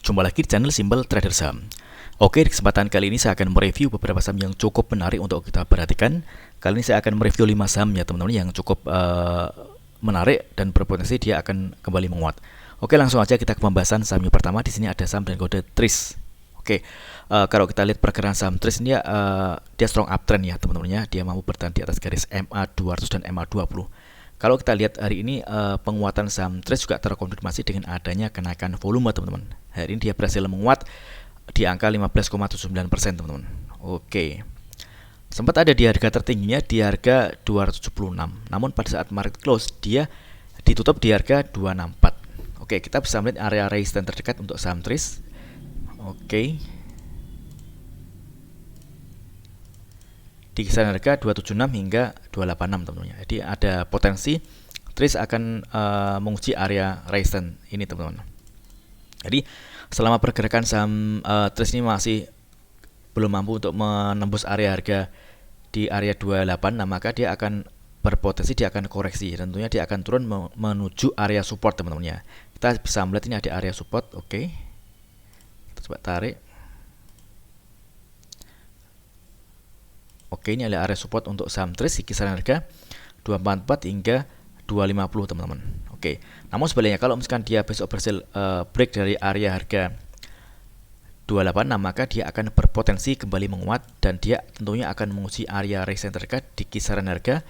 Jumpa lagi di channel Simple Trader Saham. Oke, di kesempatan kali ini saya akan mereview beberapa saham yang cukup menarik untuk kita perhatikan. Kali ini saya akan mereview 5 saham ya teman-teman yang cukup menarik dan berpotensi dia akan kembali menguat. Oke, langsung aja kita ke pembahasan saham yang pertama. Di sini ada saham dan kode TRIS. Oke, kalau kita lihat pergerakan saham TRIS ini dia strong uptrend ya teman-teman ya. Dia mampu bertahan di atas garis MA 200 dan MA 20. Kalau kita lihat hari ini penguatan saham TRIS juga terkonfirmasi dengan adanya kenaikan volume teman-teman. Hari ini dia berhasil menguat di angka 15,79% teman-teman. Oke. Sempat ada di harga tertingginya di harga 276. Namun pada saat market close dia ditutup di harga 264. Oke, kita bisa melihat area resistance terdekat untuk saham TRIS. Oke. Di kisaran harga 276 hingga 286 teman-teman. Jadi ada potensi TRIS akan menguji area resistance ini teman-teman. Jadi selama pergerakan saham TRIS ini masih belum mampu untuk menembus area harga di area 28, nah maka dia akan berpotensi dia akan koreksi. Tentunya dia akan turun menuju area support teman-teman ya. Kita bisa melihat ini ada area support. Oke. Kita coba tarik. Oke, ini adalah area support untuk saham TRIS di kisaran harga 244 hingga 250 teman-teman. Oke. Namun sebaliknya kalau misalkan dia besok berhasil break dari area harga 28, nah maka dia akan berpotensi kembali menguat dan dia tentunya akan menguji area resistance terdekat di kisaran harga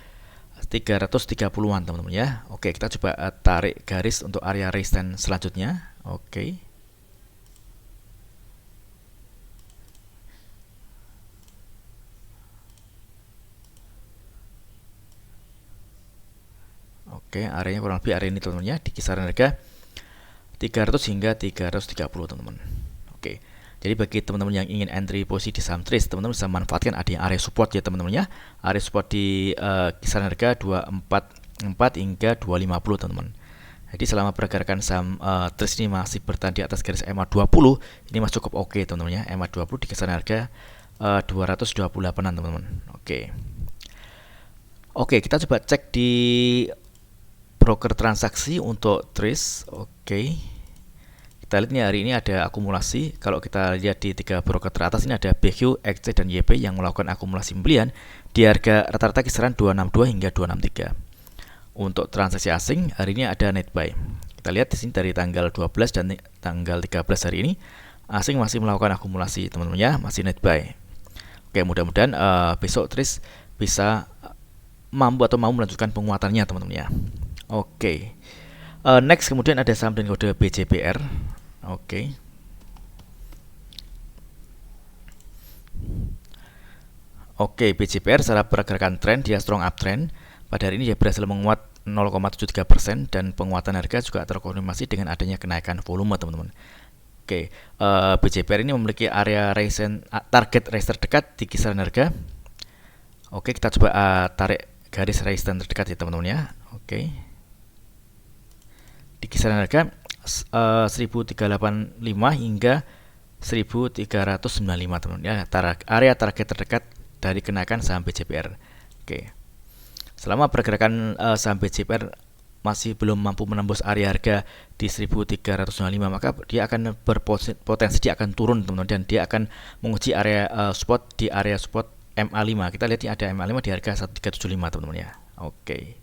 330-an teman-teman ya. Oke, kita coba tarik garis untuk area resistance selanjutnya. Oke. Oke, areanya kurang lebih area ini teman-teman ya, di kisaran harga 300 hingga 330 teman-teman. Oke. Jadi bagi teman-teman yang ingin entry posisi di saham TRIS, teman-teman bisa manfaatkan adanya area support ya teman-teman ya. Area support di kisaran harga 244 hingga 250 teman-teman. Jadi selama pergerakan saham TRIS ini masih bertahan di atas garis MA 20, ini masih cukup oke teman-teman ya. MA 20 di kisaran harga 228-an teman-teman. Oke. Oke, kita coba cek di broker transaksi untuk TRIS. Oke. Kita lihat nih hari ini ada akumulasi. Kalau kita lihat di 3 broker teratas ini ada BQ, XC dan YP yang melakukan akumulasi pembelian di harga rata-rata kisaran 262 hingga 263. Untuk transaksi asing hari ini ada net buy. Kita lihat di sini dari tanggal 12 dan tanggal 13 hari ini asing masih melakukan akumulasi teman-teman ya, masih net buy. Oke, mudah-mudahan besok TRIS bisa mampu atau mau melanjutkan penguatannya teman-teman ya. Oke. Next kemudian ada saham dengan kode BJPR. Oke. Oke, BJPR secara pergerakan tren dia strong uptrend. Pada hari ini dia berhasil menguat 0,73% dan penguatan harga juga terkonfirmasi dengan adanya kenaikan volume teman-teman. Oke, BJPR ini memiliki area resistance target resistance terdekat di kisaran harga. Oke, kita coba tarik garis resistance terdekat ya teman-teman ya. Oke. Di kisaran harga 1385 hingga 1395 teman-teman ya, area target terdekat dari kenaikan saham BJPR. Oke. Selama pergerakan saham BJPR masih belum mampu menembus area harga di 1395, maka dia akan berpotensi dia akan turun teman-teman dan dia akan menguji area support di area support MA5. Kita lihat ini ada MA5 di harga 1375 teman-teman ya. Oke.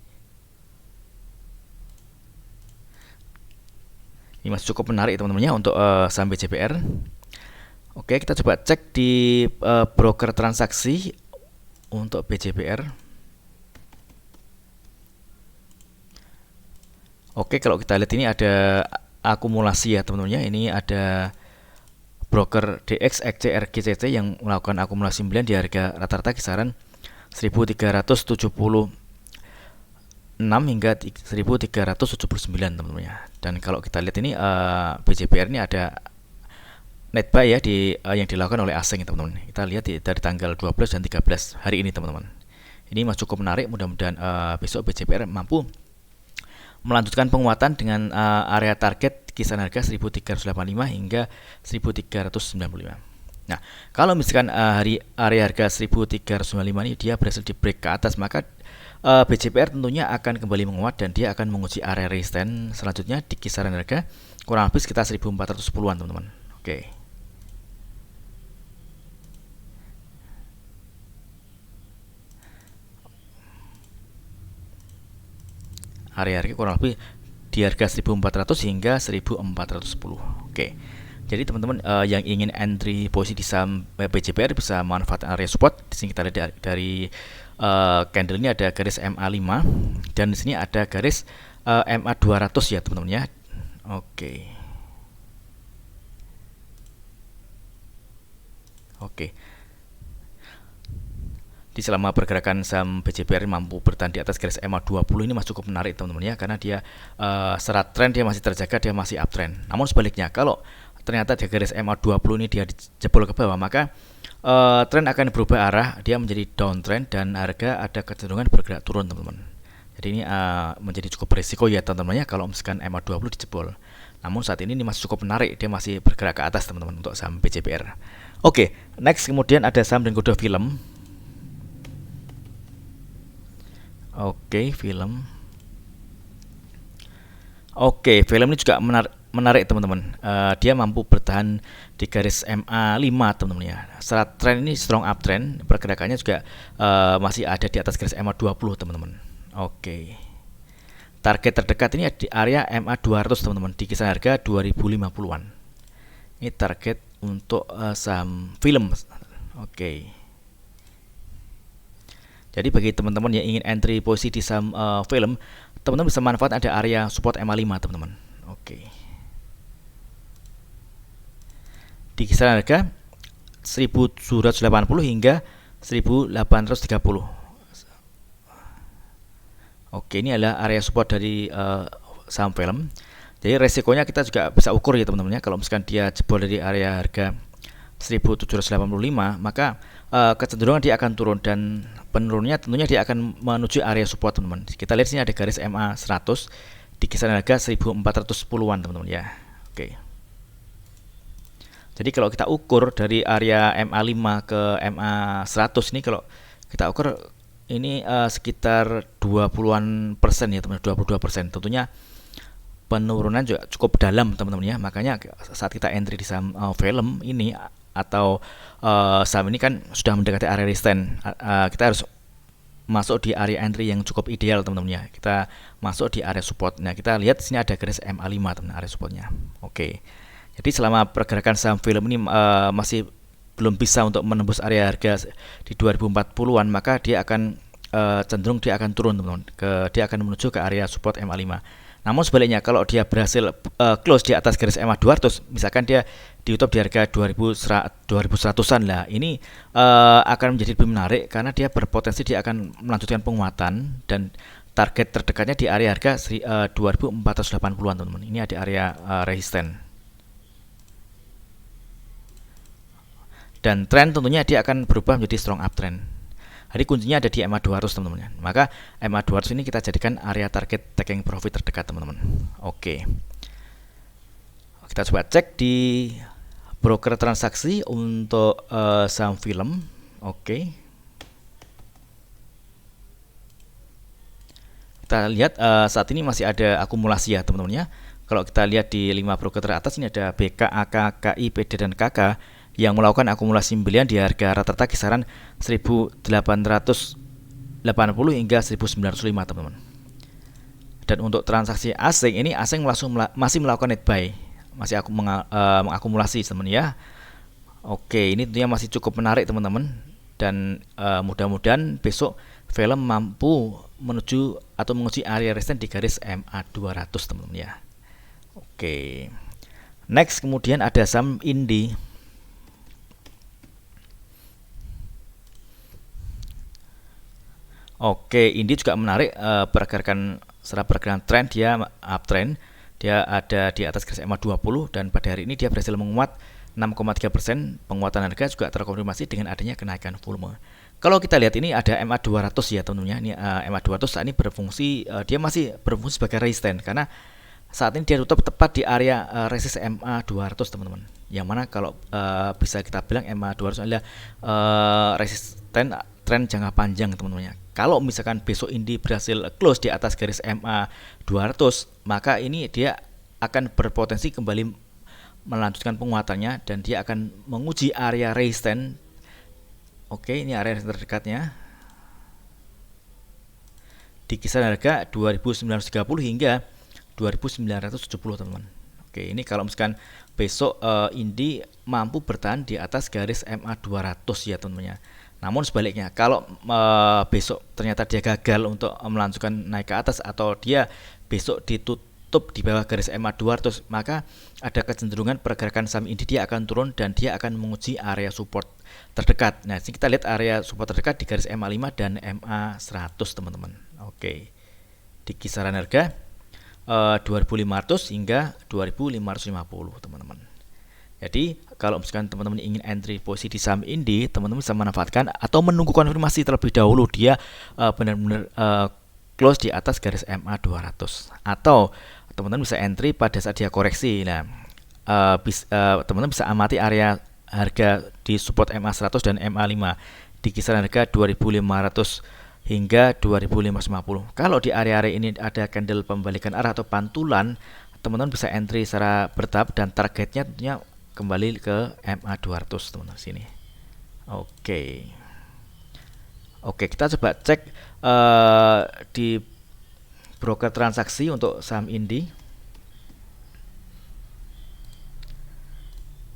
Ini masih cukup menarik teman-teman ya untuk saham BJPR. Oke, kita coba cek di broker transaksi untuk BJPR. Oke, kalau kita lihat ini ada akumulasi ya teman-teman ya. Ini ada broker DX, XC, RGCC yang melakukan akumulasi pembelian di harga rata-rata kisaran 1376 hingga 1379 teman-teman ya. Dan kalau kita lihat ini BJPR ini ada net buy ya yang dilakukan oleh asing teman-teman. Kita lihat dari tanggal 12 dan 13 hari ini teman-teman. Ini masih cukup menarik, mudah-mudahan besok BJPR mampu melanjutkan penguatan dengan area target kisaran harga 1385 hingga 1395. Nah, kalau misalkan area harga 1395 ini dia berhasil di break ke atas, maka BJPR tentunya akan kembali menguat dan dia akan menguji area resistance selanjutnya di kisaran harga kurang lebih sekitar 1410-an teman-teman. Oke. Area harga kurang lebih di harga 1400 hingga 1410. Oke. Jadi teman-teman yang ingin entry posisi di saham BCPR bisa manfaatkan area support. Di sini kita lihat dari candle ini ada garis MA5 dan di sini ada garis MA200 ya teman-teman ya. Oke. Oke. Di selama pergerakan saham BCPR mampu bertahan di atas garis MA20 ini masih cukup menarik teman-teman ya, karena dia secara tren dia masih terjaga, dia masih uptrend. Namun sebaliknya kalau ternyata di garis MA20 ini dia jebol ke bawah, maka tren akan berubah arah, dia menjadi downtrend dan harga ada kecenderungan bergerak turun teman-teman. Jadi ini menjadi cukup berisiko ya teman-teman ya kalau misalkan MA20 dijebol. Namun saat ini masih cukup menarik, dia masih bergerak ke atas teman-teman untuk saham BCPR. Oke, next kemudian ada saham dan kode film. Oke, film. Oke, film ini juga menarik teman-teman. Dia mampu bertahan di garis MA5 teman-teman ya. Secara tren ini strong uptrend, pergerakannya juga masih ada di atas garis MA20 teman-teman. Oke. Target terdekat ini di area MA200 teman-teman, di kisaran harga 2050-an. Ini target untuk saham film. Oke. Jadi bagi teman-teman yang ingin entry posisi di saham film, teman-teman bisa manfaat ada area support MA5 teman-teman. Oke. Di kisaran harga 1780 hingga 1830. Oke, ini adalah area support dari saham film. Jadi resikonya kita juga bisa ukur ya teman-teman ya. Kalau misalkan dia jebol dari area harga 1785, maka kecenderungan dia akan turun dan penurunnya tentunya dia akan menuju area support teman-teman. Kita lihat sini ada garis MA100 di kisaran harga 1410-an teman-teman ya. Oke. Jadi kalau kita ukur dari area MA5 ke MA100 ini, kalau kita ukur ini sekitar 20-an persen ya teman-teman, 22%. Tentunya penurunan juga cukup dalam teman-teman ya. Makanya saat kita entry di saham film ini atau saham ini kan sudah mendekati area resistance, kita harus masuk di area entry yang cukup ideal teman-teman ya. Kita masuk di area support. Nah, kita lihat sini ada garis MA5 teman-teman, area supportnya. Oke. Jadi selama pergerakan saham film ini masih belum bisa untuk menembus area harga di 2040-an, maka dia akan cenderung dia akan turun teman-teman. Dia akan menuju ke area support MA5. Namun sebaliknya kalau dia berhasil close di atas garis MA200, misalkan dia ditutup di harga 2100-an lah, ini akan menjadi lebih menarik karena dia berpotensi dia akan melanjutkan penguatan dan target terdekatnya di area harga 2480-an teman-teman. Ini ada area resisten. Dan tren tentunya dia akan berubah menjadi strong uptrend. Jadi kuncinya ada di MA200 teman-teman. Maka MA200 ini kita jadikan area target taking profit terdekat teman-teman. Oke. Kita coba cek di broker transaksi untuk saham film. Oke. Kita lihat saat ini masih ada akumulasi ya teman-teman ya. Kalau kita lihat di 5 broker teratas ini ada BK, AK, KI, PD dan KK yang melakukan akumulasi pembelian di harga rata-rata kisaran 1880 hingga 1905 teman-teman. Dan untuk transaksi asing ini masih melakukan net buy, masih mengakumulasi teman-teman ya. Oke, ini tentunya masih cukup menarik teman-teman dan mudah-mudahan besok film mampu menuju atau menguji area resistance di garis MA200 teman-teman ya. Oke. Next kemudian ada saham Indi. Oke, Indi juga menarik pergerakan secara pergerakan tren, dia uptrend, dia ada di atas garis MA20 dan pada hari ini dia berhasil menguat 6,3%. Penguatan harga juga terkonfirmasi dengan adanya kenaikan volume. Kalau kita lihat ini ada MA200 ya teman-teman. Ini MA200 saat ini berfungsi, dia masih berfungsi sebagai resisten karena saat ini dia tutup tepat di area resist MA200 teman-teman. Yang mana kalau bisa kita bilang MA200 adalah resisten tren jangka panjang teman-teman. Kalau misalkan besok Indi berhasil close di atas garis MA200, maka ini dia akan berpotensi kembali melanjutkan penguatannya dan dia akan menguji area resistance. Oke, ini area terdekatnya di kisaran harga 2930 hingga 2970 teman-teman. Oke, ini kalau misalkan besok Indi mampu bertahan di atas garis MA 200 ya teman-teman ya. Namun sebaliknya, kalau besok ternyata dia gagal untuk melanjutkan naik ke atas atau dia besok ditutup di bawah garis MA 200, maka ada kecenderungan pergerakan saham Indi dia akan turun dan dia akan menguji area support terdekat. Nah, sini kita lihat area support terdekat di garis MA 5 dan MA 100 teman-teman. Oke. Di kisaran harga 2.500 hingga 2.550 teman-teman. Jadi kalau misalkan teman-teman ingin entry posisi di saham Indi, teman-teman bisa manfaatkan atau menunggu konfirmasi terlebih dahulu dia benar-benar close di atas garis MA 200, atau teman-teman bisa entry pada saat dia koreksi. Nah, teman-teman bisa amati area harga di support MA 100 dan MA 5 di kisaran harga 2.500 hingga 2.550. Kalau di area-area ini ada candle pembalikan arah atau pantulan, teman-teman bisa entry secara bertahap dan targetnya tentunya kembali ke MA 200 teman-teman sini. Oke. Oke, kita coba cek di broker transaksi untuk saham Indi.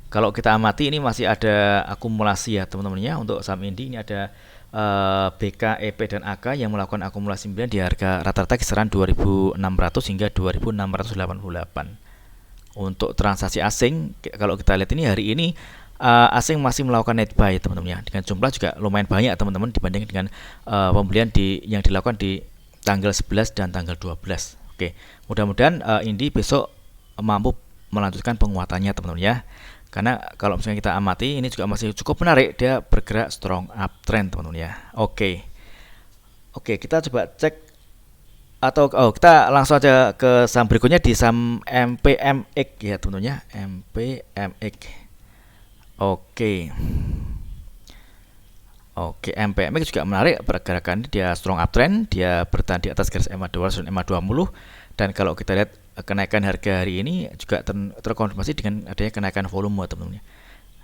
Kalau kita amati ini masih ada akumulasi ya teman-teman ya. Untuk saham Indi ini ada BK, EP dan AK yang melakukan akumulasi 9 di harga rata-rata kisaran 2.600 hingga 2.688. Untuk transaksi asing, kalau kita lihat ini hari ini asing masih melakukan net buy teman-teman ya, dengan jumlah juga lumayan banyak teman-teman dibanding dengan pembelian yang dilakukan di tanggal 11 dan tanggal 12. Oke, mudah-mudahan Indi besok mampu melanjutkan penguatannya teman-teman ya. Karena kalau misalnya kita amati ini juga masih cukup menarik, dia bergerak strong uptrend teman-teman ya. Oke, kita coba cek atau kita langsung aja ke saham berikutnya di saham MPMX ya teman-teman ya, MPMX. Oke, MPMX juga menarik pergerakan, dia strong uptrend, dia bertahan di atas garis MA 200 dan MA 20. Dan kalau kita lihat kenaikan harga hari ini juga terkonfirmasi dengan adanya kenaikan volume teman-teman.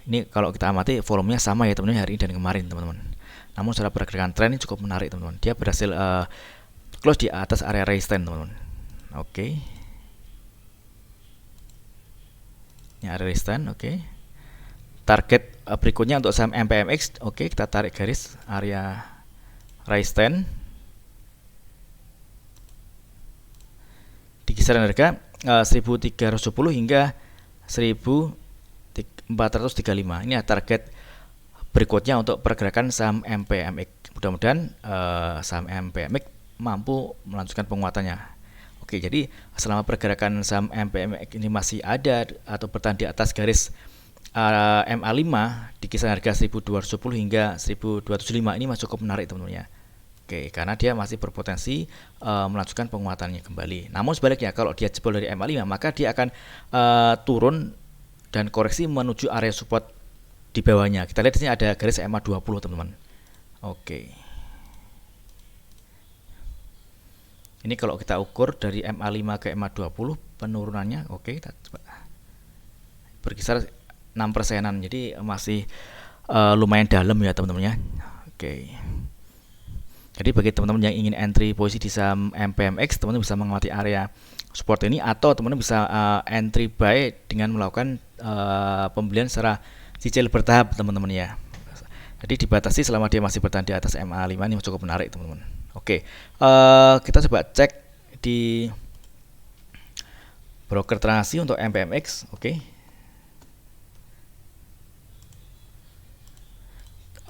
Ini kalau kita amati volumenya sama ya teman-teman hari ini dan kemarin teman-teman. Namun secara pergerakan tren ini cukup menarik teman-teman. Dia berhasil close di atas area resistance teman-teman. Oke. Ini area resistance, oke. Target berikutnya untuk saham MPMX, oke, kita tarik garis area resistance di kisaran harga 1.310 hingga 1.435. Ini target berikutnya untuk pergerakan saham MPMX. Mudah-mudahan saham MPMX mampu melanjutkan penguatannya. Oke, jadi selama pergerakan saham MPMX ini masih ada atau bertahan di atas garis MA5 di kisaran harga 1.210 hingga 1.205, ini masih cukup menarik teman-teman ya. Oke, karena dia masih berpotensi melanjutkan penguatannya kembali. Namun sebaliknya, kalau dia jebol dari MA5, maka dia akan turun dan koreksi menuju area support di bawahnya. Kita lihat di sini ada garis MA20 teman-teman. Oke. Ini kalau kita ukur dari MA5 ke MA20 penurunannya, oke, kita coba berkisar 6%-an. Jadi masih lumayan dalam ya teman-teman ya. Oke. Jadi bagi teman-teman yang ingin entry posisi di saham MPMX, teman-teman bisa mengamati area support ini, atau teman-teman bisa entry buy dengan melakukan pembelian secara cicil bertahap teman-teman ya. Jadi dibatasi selama dia masih bertahan di atas MA5, ini cukup menarik teman-teman. Oke, kita coba cek di broker transaksi untuk MPMX. Oke.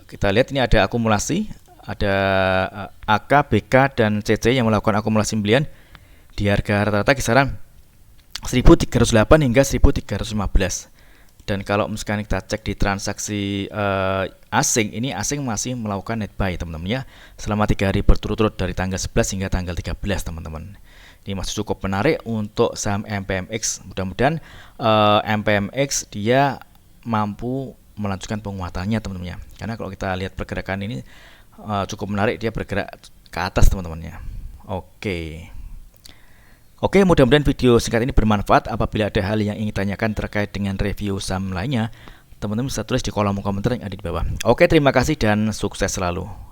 Kita lihat ini ada akumulasi, ada AK, BK, dan CC yang melakukan akumulasi pembelian di harga rata-rata kisaran 1.308 hingga 1.315. Dan kalau misalkan kita cek di transaksi asing, ini asing masih melakukan net buy teman-teman ya, selama 3 hari berturut-turut dari tanggal 11 hingga tanggal 13 teman-teman. Ini masih cukup menarik untuk saham MPMX. Mudah-mudahan MPMX dia mampu melanjutkan penguatannya teman-teman ya. Karena kalau kita lihat pergerakan ini cukup menarik, dia bergerak ke atas teman-teman ya. Oke. Oke, mudah-mudahan video singkat ini bermanfaat. Apabila ada hal yang ingin tanyakan terkait dengan review saham lainnya, teman-teman bisa tulis di kolom komentar yang ada di bawah. Oke, terima kasih dan sukses selalu.